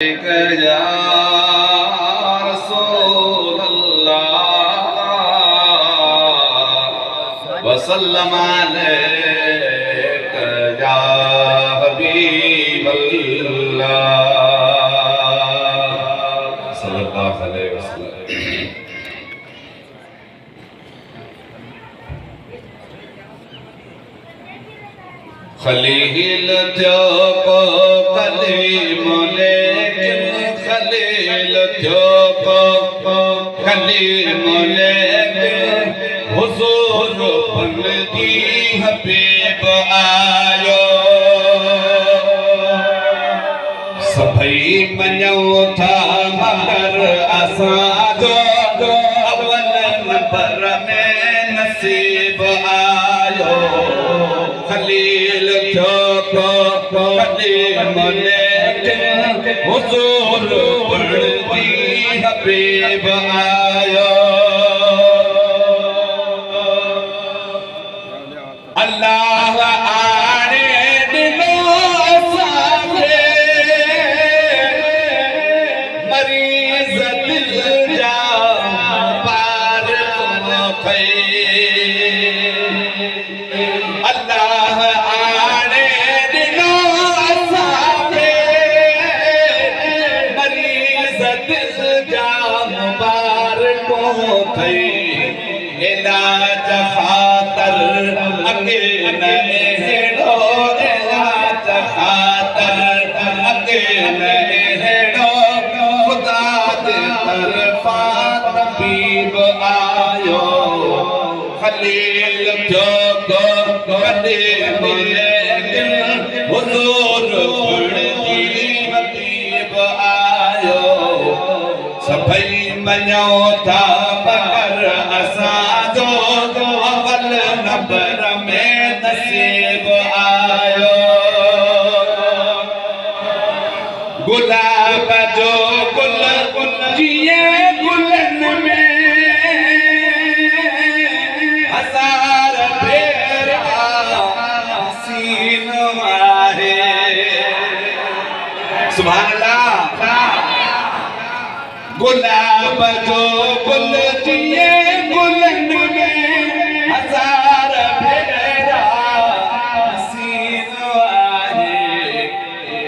या रसूल अल्लाह वसल्लम अलैका या हबीब अल्लाह सल्लल्लाहु अलैहि वसल्लम। खलील थियो को कलीम लेकिन खलील थियो को कलीम लेकिन हुजूर बंदी हबीब आयो। सभई मञो था मगर असां जो अव्वल नंबर में नसीब आयो। खलील थियो को कलीम लेकिन हुजूर बंदी हबीब आयो। अल्लाह आने दिलो असांखे मरीज़ दिल जा पार थे। अल्लाह आने दिलो असांखे मरीज़ दिल जा पार थे। इलाज खातर अगे न हेड़ो इलाज खातर अगे न हेड़ो खुदा दे तरफा तबीब आयो। खलील थियो को कलीम लेकिन हुजूर बंदी हबीब आयो। सभई मञो था मगर असां जो अव्वल नंबर में नसीब आयो। गुलाब जो गुल जिए गुलन में हज़ार भेरा हसीन आहे। सुभान अल्लाह। गुलाब जो गुल जिए गुलन में हज़ार भेरा हसीन आहे।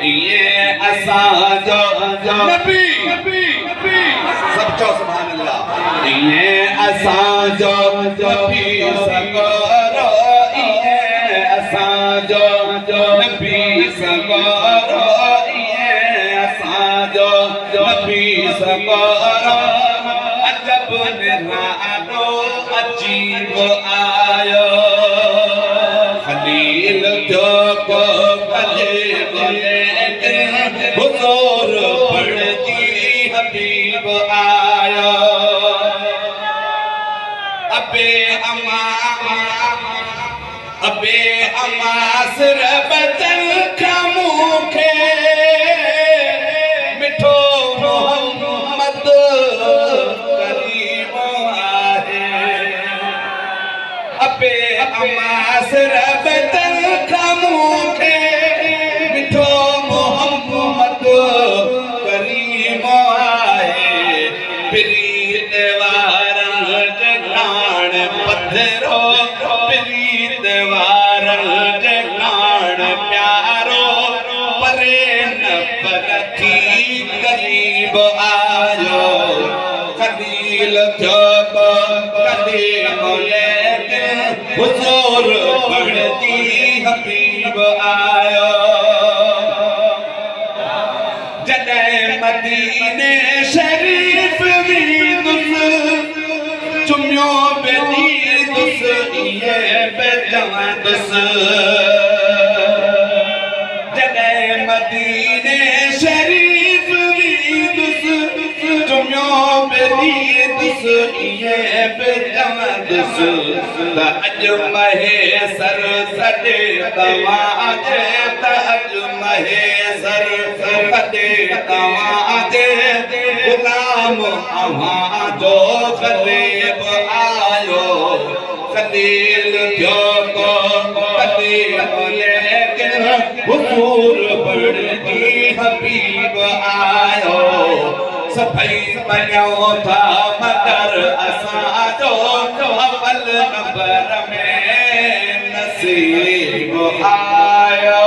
ये असां जो नबी सब चो सुभान अल्लाह। ये असां जो नबी सगरो ये असां जो नबी सगरो ये असां जो नबी सगरो। अजब निरालो अजीब आयो। खलील थियो को कलीम लेकिन हुजूर बंदी हबीब आयो। अबे अमा सिर बचन खमूखे मिठो मोहम्मद करीम आहे। अबे अमा सिर बचन खमूखे मिठो मोहम्मद करीम आहे। प्रीत वारन जनान पत्थरो प्रीत वारन जनान प्यारो परे न परथी करीब आयो। खलील थियो को कलीम लेकिन हुजूर बंदी हबीब आयो। जॾहिं मदीने शरीफ वींदुस चुमियो बेदीदुस इहे बे चवंदुस। जॾहिं मदीने शरीफ वींदुस चुमियो बेदीदुस इहे बे चवंदुस। त अॼु महेसर सॾे तव्हांजे त अॼु महेसर सॾे तव्हांजे गुलाम अव्हां जो ग़रीब आयो। खलील थियो को कलीम लेकिन हुजूर बंदी हबीब आयो सभई मञो था मगर असांजो अवल नंबर में नसीब आयो।